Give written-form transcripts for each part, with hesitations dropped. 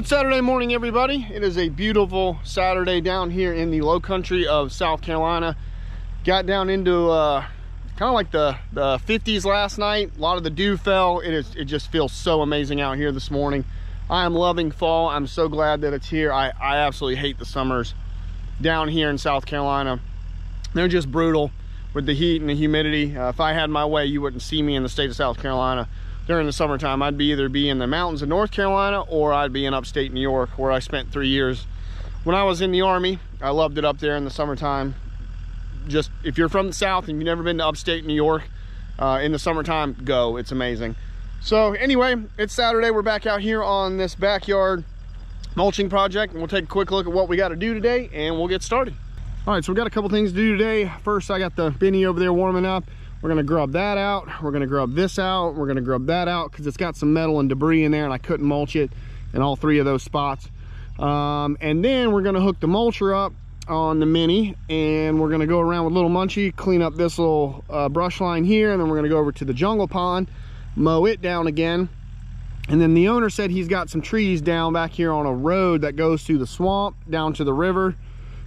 Good Saturday morning, everybody. It is a beautiful Saturday down here in the low country of South Carolina. Got down into kind of like the 50s last night. A lot of the dew fell. It just feels so amazing out here this morning. I am loving fall. I'm so glad that it's here. I absolutely hate the summers down here in South Carolina. They're just brutal with the heat and the humidity. If I had my way, you wouldn't see me in the state of South Carolina during the summertime. I'd either be in the mountains of North Carolina or I'd be in upstate New York, where I spent 3 years when I was in the Army. I loved it up there in the summertime. Just if you're from the South and you've never been to upstate New York in the summertime, go. It's amazing. So anyway, it's Saturday. We're back out here on this backyard mulching project, and we'll take a quick look at what we got to do today and we'll get started. All right, so we got a couple things to do today. First, I got the Benny over there warming up. We're gonna grub that out. We're gonna grub this out. We're gonna grub that out because it's got some metal and debris in there and I couldn't mulch it in all three of those spots. And then we're gonna hook the mulcher up on the Mini, and we're gonna go around with little Munchie, clean up this little brush line here, and then we're gonna go over to the jungle pond, mow it down again. And then the owner said he's got some trees down back here on a road that goes through the swamp down to the river,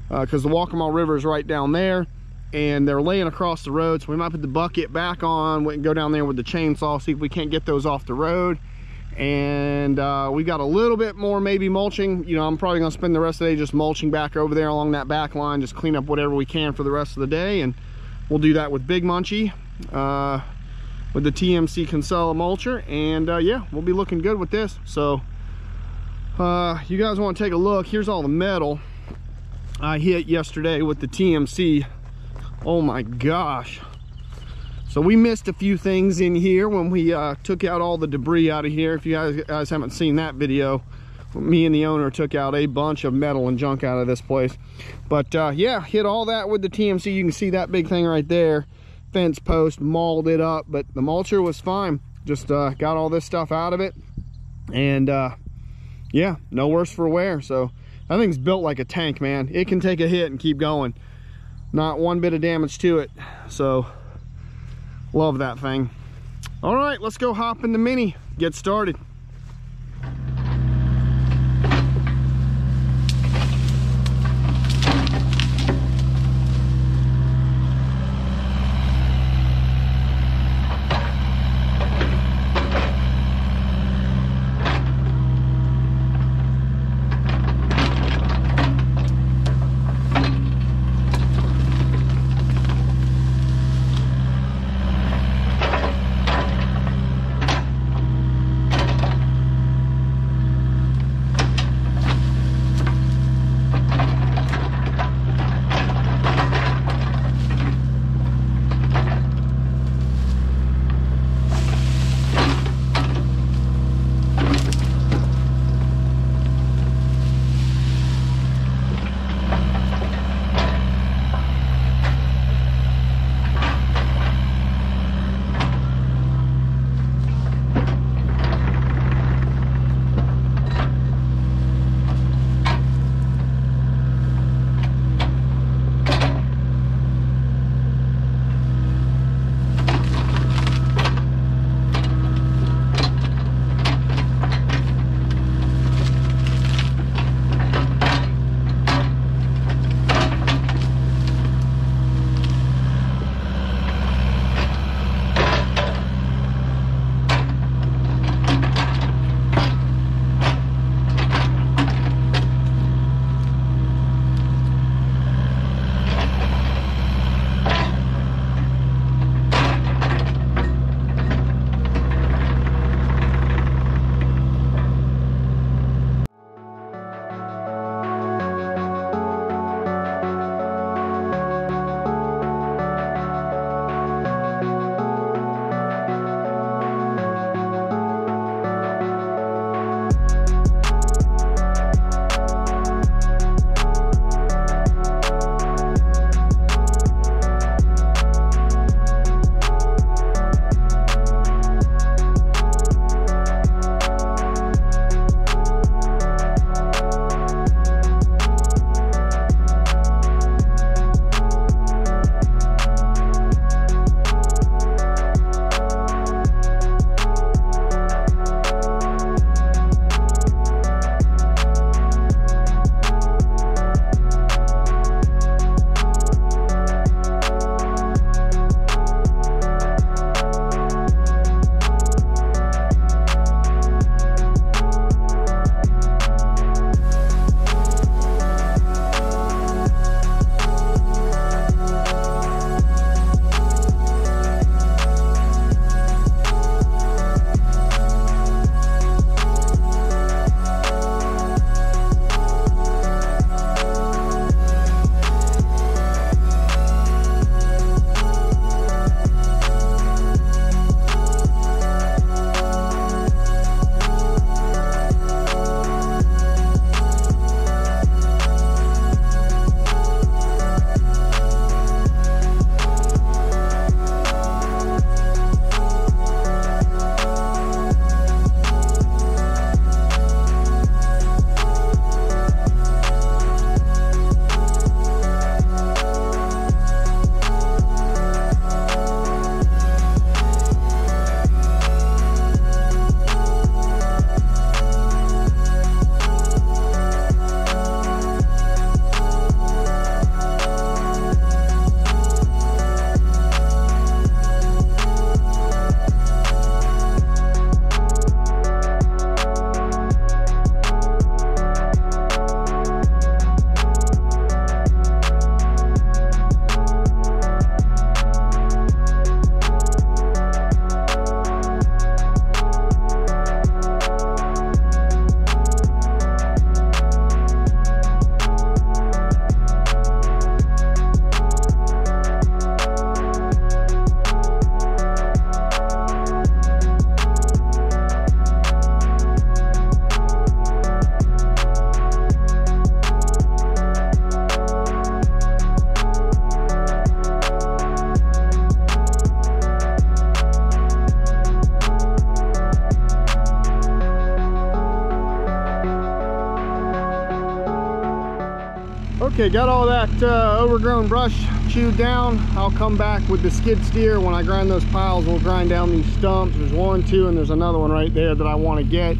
because the Walkamaw River is right down there. And they're laying across the road, so we might put the bucket back on. We can go down there with the chainsaw, see if we can't get those off the road. And we got a little bit more maybe mulching. You know, I'm probably gonna spend the rest of the day just mulching back over there along that back line, just clean up whatever we can for the rest of the day. And we'll do that with Big Munchie, with the TMC Kinsella mulcher. And yeah, we'll be looking good with this. So you guys wanna take a look. Here's all the metal I hit yesterday with the TMC. Oh my gosh. So we missed a few things in here when we took out all the debris out of here. If you guys haven't seen that video, me and the owner took out a bunch of metal and junk out of this place. But yeah, hit all that with the TMC. You can see that big thing right there. Fence post, mauled it up, but the mulcher was fine. Just got all this stuff out of it. And yeah, no worse for wear. So that thing's built like a tank, man. It can take a hit and keep going. Not one bit of damage to it. So love that thing. All right, let's go hop in the Mini, get started. Okay, got all that overgrown brush chewed down. I'll come back with the skid steer. When I grind those piles, we'll grind down these stumps. There's 1, 2, and there's another one right there that I want to get.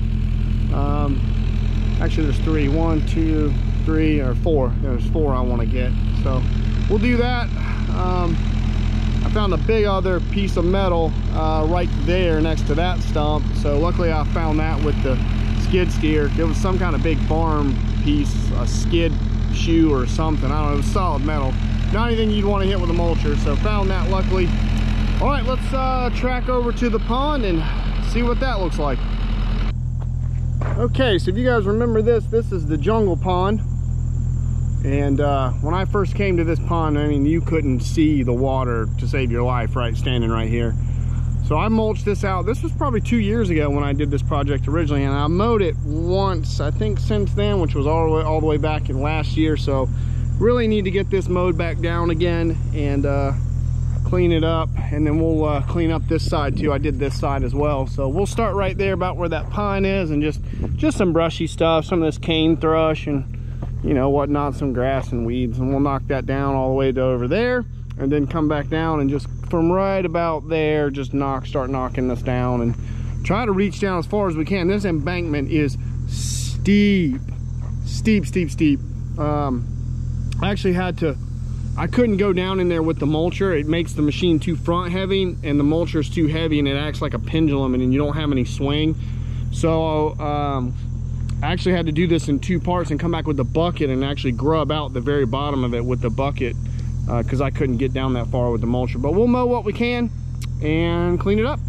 Actually, there's 3. 1, 2, 3, or 4. There's 4 I want to get. So we'll do that. I found a big other piece of metal right there next to that stump. So luckily I found that with the skid steer. It was some kind of big farm piece, a skid shoe or something. I don't know, it was solid metal. Not anything you'd want to hit with a mulcher. So found that luckily. All right, let's track over to the pond and see what that looks like. Okay, so if you guys remember this is the jungle pond. And when I first came to this pond, I mean, you couldn't see the water to save your life, right, standing right here. So I mulched this out. This was probably 2 years ago when I did this project originally, and I mowed it once, I think, since then, which was all the way back in last year. So really need to get this mowed back down again and clean it up, and then we'll clean up this side too. I did this side as well. So we'll start right there about where that pine is, and just some brushy stuff, some of this cane thrush and, you know, whatnot, some grass and weeds, and we'll knock that down all the way to over there, and then come back down and just from right about there, just start knocking this down and try to reach down as far as we can. This embankment is steep. I couldn't go down in there with the mulcher. It makes the machine too front heavy, and the mulcher is too heavy, and it acts like a pendulum, and you don't have any swing. So I actually had to do this in 2 parts and come back with the bucket and actually grub out the very bottom of it with the bucket because I couldn't get down that far with the mulcher. But we'll mow what we can and clean it up.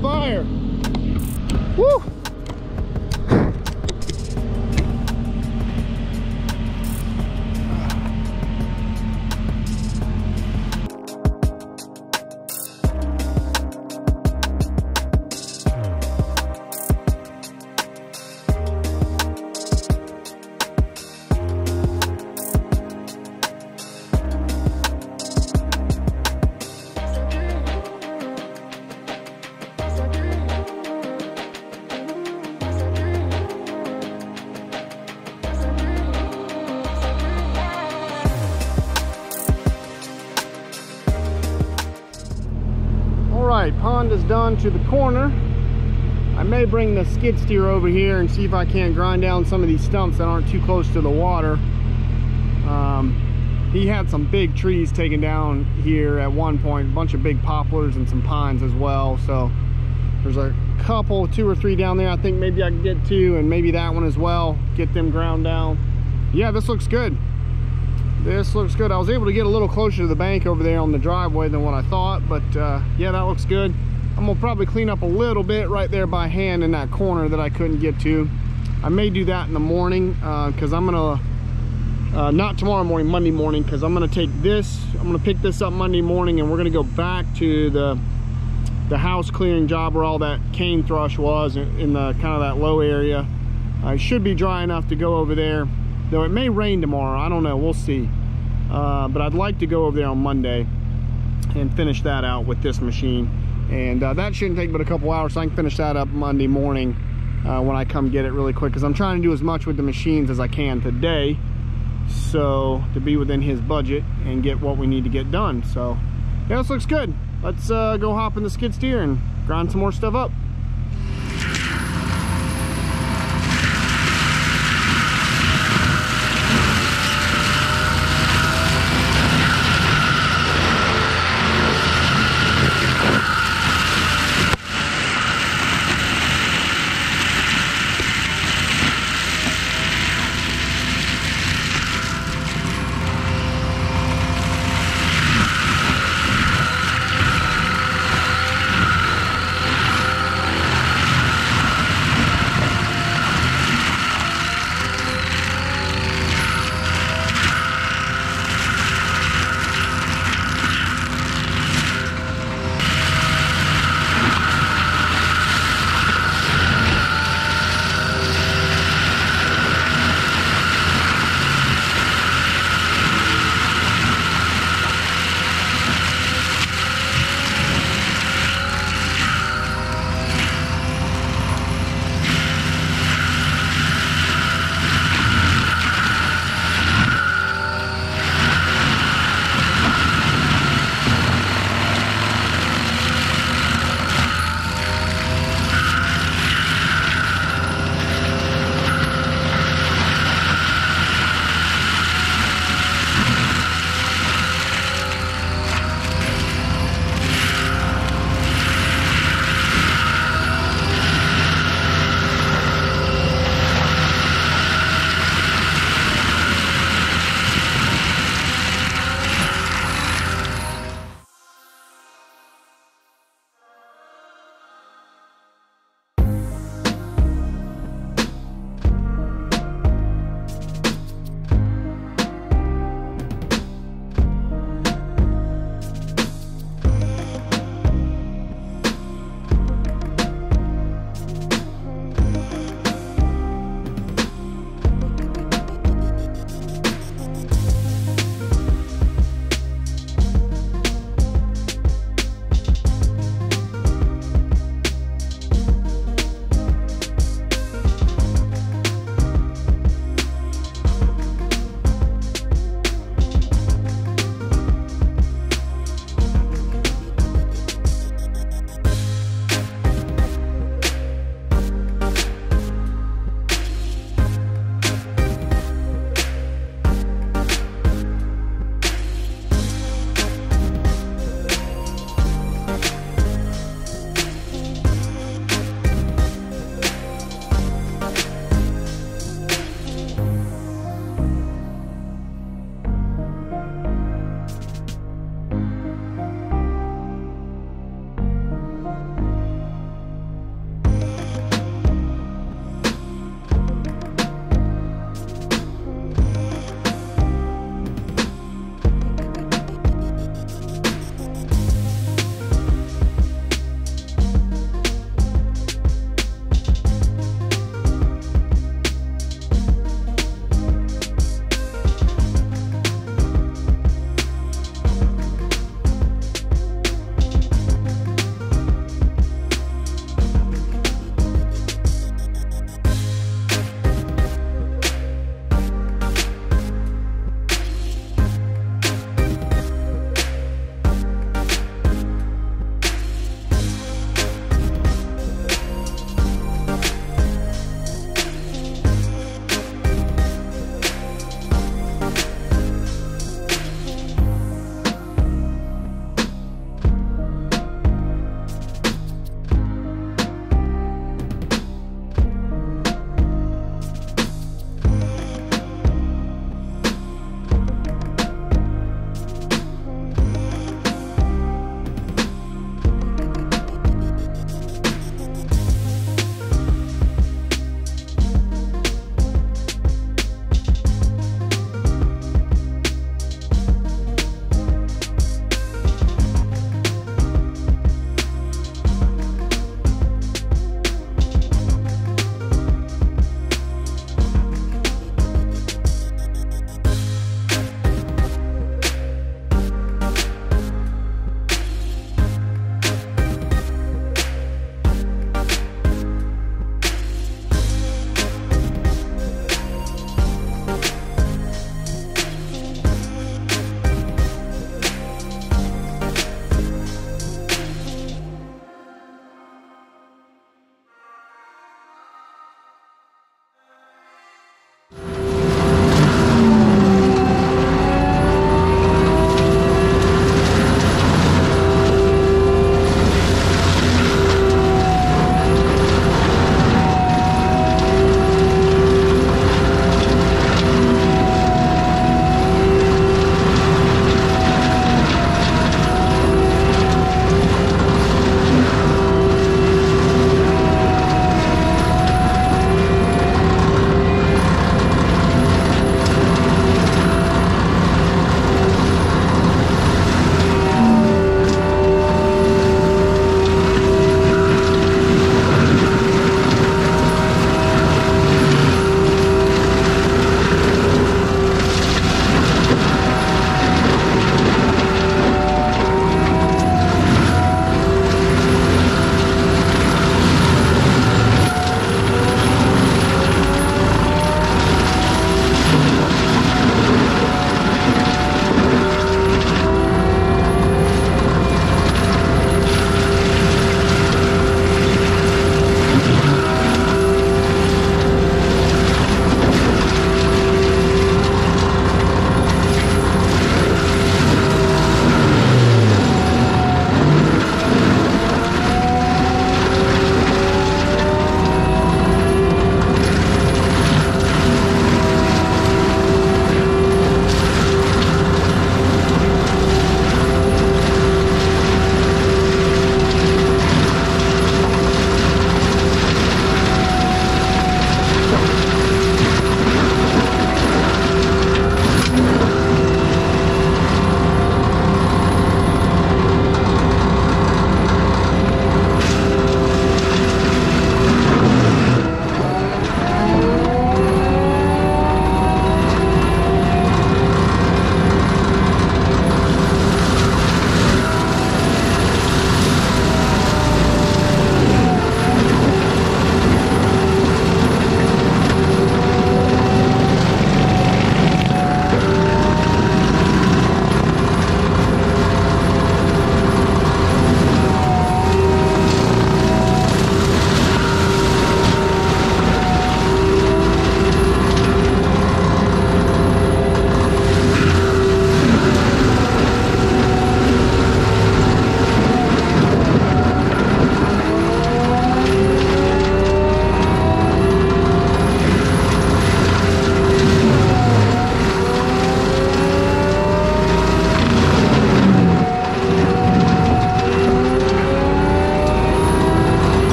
Fire. Woo! Alright, pond is done to the corner. I may bring the skid steer over here and see if I can't grind down some of these stumps that aren't too close to the water. He had some big trees taken down here at one point, a bunch of big poplars and some pines as well. So there's a couple, 2 or 3 down there. I think maybe I can get 2, and maybe that one as well, get them ground down. Yeah, this looks good. This looks good. I was able to get a little closer to the bank over there on the driveway than what I thought, but yeah, that looks good. I'm gonna probably clean up a little bit right there by hand in that corner that I couldn't get to. I may do that in the morning because I'm gonna not tomorrow morning, Monday morning, because I'm gonna take this, I'm gonna pick this up Monday morning, and we're gonna go back to the house clearing job where all that cane thrush was in the kind of that low area. It should be dry enough to go over there, though it may rain tomorrow. I don't know, we'll see. But I'd like to go over there on Monday and finish that out with this machine, and that shouldn't take but a couple hours, so I can finish that up Monday morning when I come get it really quick, because I'm trying to do as much with the machines as I can today, so to be within his budget and get what we need to get done. So yeah, this looks good. Let's go hop in the skid steer and grind some more stuff up.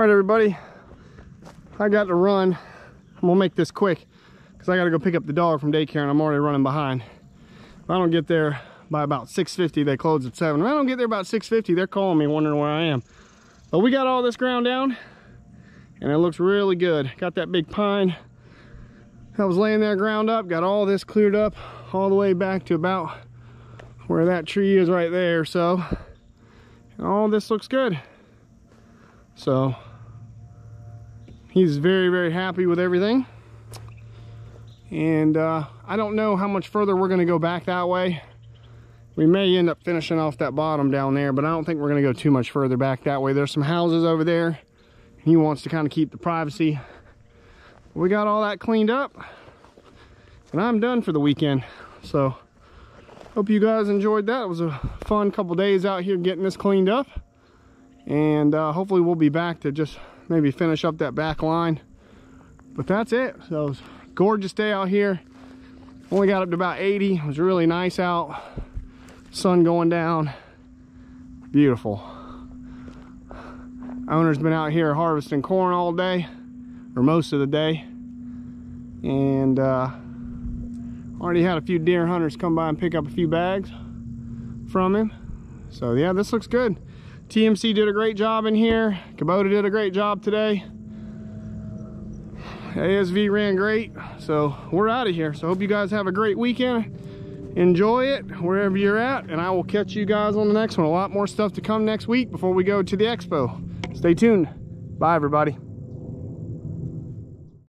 All right, everybody, I got to run. I'm gonna make this quick because I got to go pick up the dog from daycare and I'm already running behind. If I don't get there by about 6:50, they close at 7. If I don't get there about 6:50, they're calling me wondering where I am. But we got all this ground down and it looks really good. Got that big pine that was laying there ground up, got all this cleared up all the way back to about where that tree is right there. So all this looks good. So he's very, very happy with everything. And I don't know how much further we're gonna go back that way. We may end up finishing off that bottom down there, but I don't think we're gonna go too much further back that way. There's some houses over there. He wants to kind of keep the privacy. We got all that cleaned up and I'm done for the weekend. So hope you guys enjoyed that. It was a fun couple days out here getting this cleaned up. And hopefully we'll be back to just maybe finish up that back line. But that's it. So it was a gorgeous day out here. Only got up to about 80. It was really nice out. Sun going down. Beautiful. Owner's been out here harvesting corn all day, or most of the day. And already had a few deer hunters come by and pick up a few bags from him. So yeah, this looks good. TMC did a great job in here. Kubota did a great job today. ASV ran great. So we're out of here. So hope you guys have a great weekend. Enjoy it wherever you're at. And I will catch you guys on the next one. A lot more stuff to come next week before we go to the expo. Stay tuned. Bye, everybody.